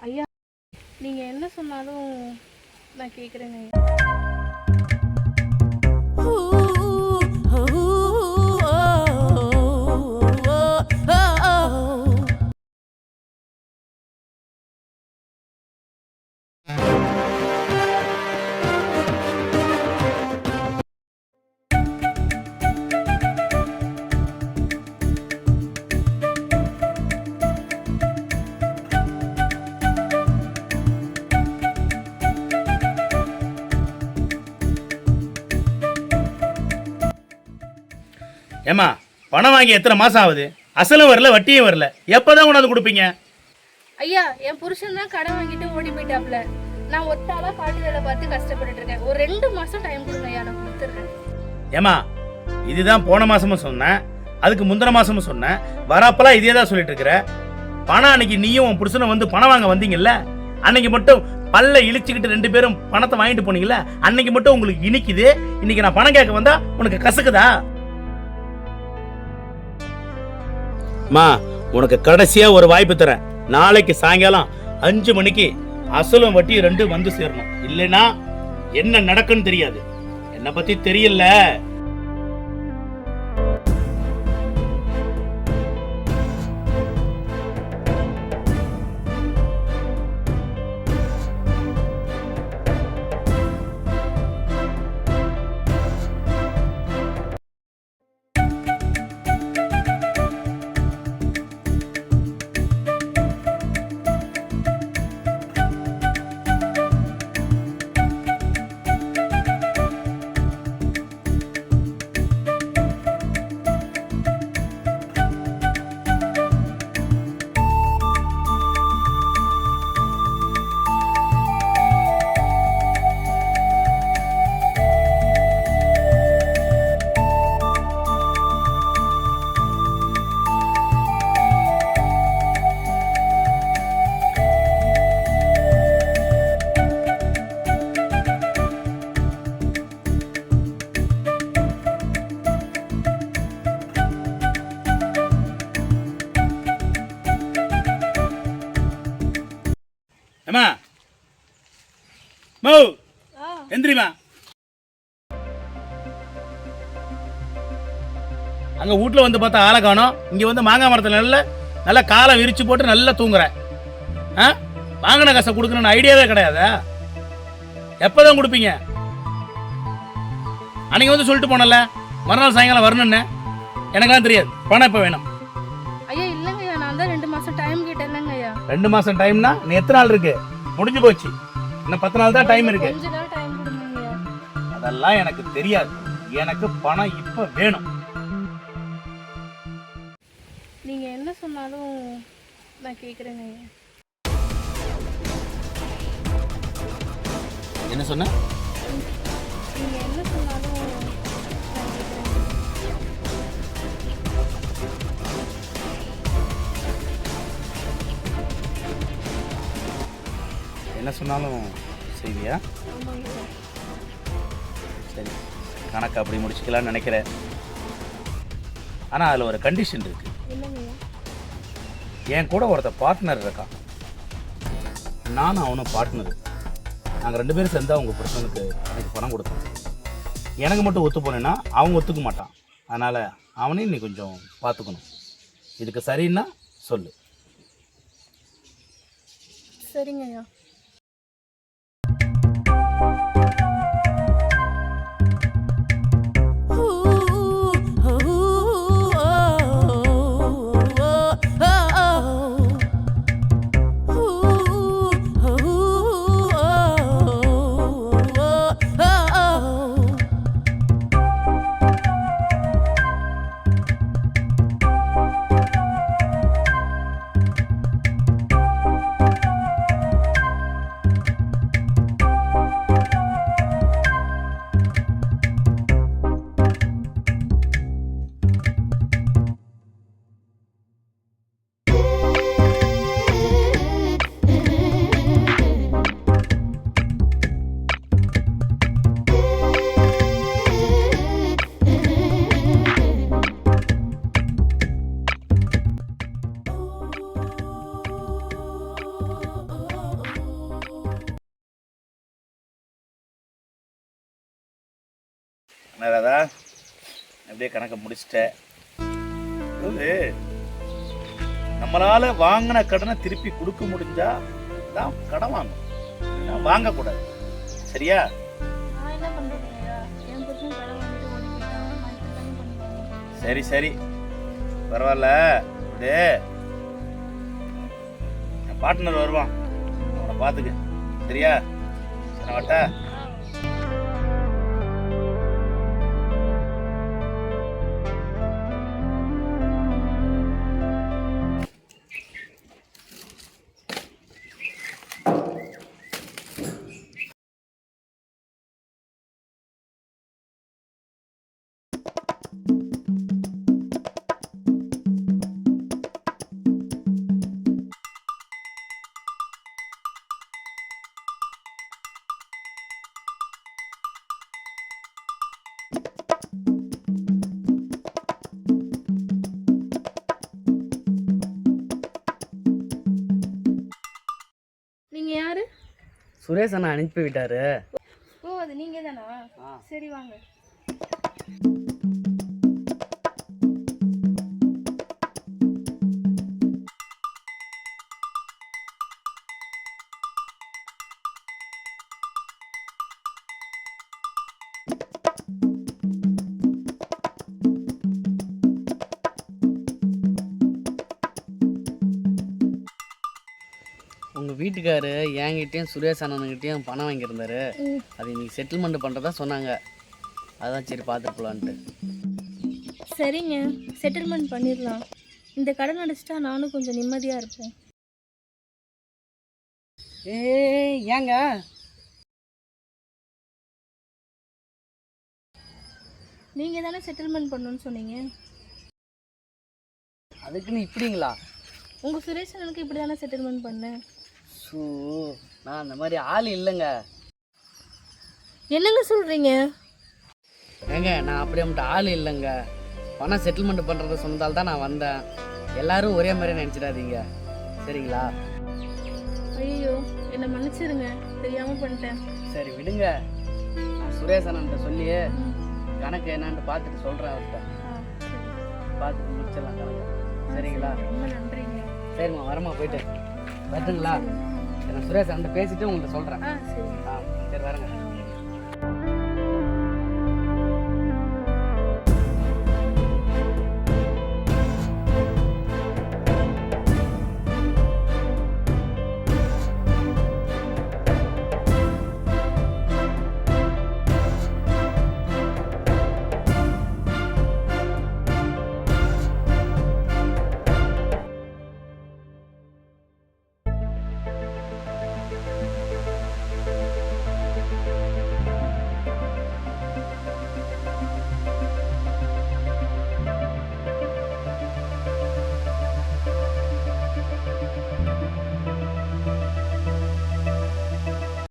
ஐயா, நீங்க என்ன சொன்னாலும் நான் கேட்குறேங்க ஐயா. ஏமா பணம் வாங்கி எத்தனை மாசம் ஆகுது? அசலும் வரல, வட்டியும் வரல. எப்பதான் கொண்டாந்து கொடுப்பீங்க? ஐயா, என் புருஷன் தான் கடன் வாங்கிட்டு ஓடி போயிட்டாப்ல. நான் ஒத்தாளா காட்டு வேலை பார்த்து கஷ்டப்பட்டுட்டு இருக்கேன். ஒரு 2 மாசம் டைம் கொடுங்க ஐயா, நான் கொடுத்துட்றேன். ஏமா இதுதான் போன மாசமும் சொன்னேன், அதுக்கு முந்தின மாசமும் சொன்னேன், வரப்பெல்லாம் இதே தான் சொல்லிட்டு இருக்கிற. பணம் அன்னைக்கு நீயும் உன் புருஷனும் வந்து பணம் வாங்க வந்தீங்கல்ல, அன்னைக்கு மட்டும் பல்ல இழிச்சுக்கிட்டு 2 பேரும் பணத்தை வாங்கிட்டு போனீங்கல்ல, அன்னைக்கு மட்டும் உங்களுக்கு இனிக்குது. இன்னைக்கு நான் பணம் கேட்க வந்தா உனக்கு கசக்குதா? மா உனக்கு கடைசியா ஒரு வாய்ப்பு தரேன். நாளைக்கு சாயங்காலம் 5 மணிக்கு அசலும் வட்டி 2 வந்து சேரணும். இல்லைன்னா என்ன நடக்குன்னு தெரியாது. என்ன பத்தி தெரியல. ஏமா மோ எந்திரிமா. அங்க வீட்டுல வந்து பார்த்தா ஆளை காணோம். இங்க வந்து மாங்காய் மரத்துல நல்லா காலை விரிச்சு போட்டு நல்லா தூங்குற. வாங்கின காசை கொடுக்கணும்னு ஐடியாவே கிடையாதா? எப்பதான் கொடுப்பீங்க? அன்னைக்கு வந்து சொல்லிட்டு போனல மறுநாள் சாயங்காலம் வரணும்னு. எனக்கெல்லாம் தெரியாது. பணம் எப்ப வேணும்? ஐயா இல்லைங்க ஐயா, நான் தான் 2 மாசம் டைம் கேட்டேன்லங்க ஐயா. 2 மாசம் டைம்னா நீ எத்தனை நாள் இருக்கு? முடிஞ்சு போச்சு. இன்னும் 10 நாள் தான் டைம் இருக்கு. கொஞ்ச நாள் டைம் கொடுங்க ஐயா. அதெல்லாம் எனக்கு தெரியாது. எனக்கு பணம் இப்ப வேணும். நீங்க என்ன சொன்னாலும் நான் கேட்குறேங்க ஐயா. என்ன சொன்ன? நீங்க என்ன சொன்னாலும் நான் கேட்குறேன். என்ன சொன்னாலும் செய்வியா? ஆமாங்க ஐயா. சரி, கணக்கு அப்படி முடிச்சுக்கலாம்னு நினைக்கிறேன். ஆனால் அதில் ஒரு கண்டிஷன் இருக்கு. இல்லைங்க ஐயா. என் கூட ஒருத்த பார்ட்னர் இருக்கான். நானும் அவனும் பார்ட்னர். நாங்கள் 2 பேரும் சேர்ந்து அவங்க புருஷனுக்கு எனக்கு பணம் கொடுத்தோம். எனக்கு மட்டும் ஒத்து போனேன்னா அவன் ஒத்துக்க மாட்டான். அதனால் அவனையும் நீ கொஞ்சம் பார்த்துக்கணும். இதுக்கு சரின்னா சொல்லு. சரிங்க ஐயா. என்ன ராதா அப்படியே கணக்கை முடிச்சிட்டேன். அதாவது நம்மளால வாங்கின கடனை திருப்பி கொடுக்க முடிஞ்சா தான் கடன் வாங்கணும், வாங்கக்கூடாது. சரியா? நான் என்ன பண்றது ஐயா? என் புருஷன் கடன் வாங்கிட்டு ஓடி போயிட்டான். நான் இப்படி தானே பண்ணுவேன். சரி சரி பரவாயில்ல. அப்படியே என் பார்ட்னர் வருவான், அவனை பார்த்துக்க. சரியா? சரி வாட்டா. நீங்க யாரு? சுரேஷ் அண்ணா அனுப்பி விட்டாரு. ஓ, அது நீங்க தானா? சரி வாங்க. உங்கள் வீட்டுக்காரு என்கிட்டயும் சுரேஷ் அண்ணன்கிட்டயும் பணம் வாங்கியிருந்தாரு. அது இன்னைக்கு செட்டில்மெண்ட் பண்ணுறதா சொன்னாங்க. அதான் சரி பார்த்துட்டு போகலான்ட்டு. சரிங்க, செட்டில்மெண்ட் பண்ணிடலாம். இந்த கடன் அடைச்சிட்டா நானும் கொஞ்சம் நிம்மதியாக இருப்பேன். ஏங்க நீங்கள் தானே செட்டில்மெண்ட் பண்ணணும்னு சொன்னீங்க. அதுக்குன்னு இப்படிங்களா? உங்கள் சுரேஷ் அண்ணனுக்கு இப்படி தானே செட்டில்மெண்ட் பண்ணேன். ஸோ நான் அந்த மாதிரி ஆள் இல்லைங்க. என்னங்க சொல்கிறீங்க? ஏங்க நான் அப்படியே மட்டும் ஆள் இல்லைங்க. பணம் செட்டில்மெண்ட் பண்ணுறத சொன்னதால் தான் நான் வந்தேன். எல்லாரும் ஒரே மாதிரி நினச்சிடாதீங்க, சரிங்களா? ஐயோ, என்னை மன்னிச்சிருங்க, தெரியாமல் பண்ணிட்டேன். சரி விடுங்க. நான் சுரேஷ் அண்ணன்ட்ட சொல்லி கணக்கு என்னான்னு பார்த்துட்டு சொல்கிறேன். அவர்கிட்ட பார்த்துட்டு முடிச்சிடலாம் கணக்கு, சரிங்களா? ரொம்ப நன்றிங்க. சரிம்மா, வரமா போயிட்டு வரட்டுங்களா? நான் சுரேஷ் அண்ணன் பேசிட்டு உங்கள்கிட்ட சொல்கிறேன். சரி. சரி வரேங்க.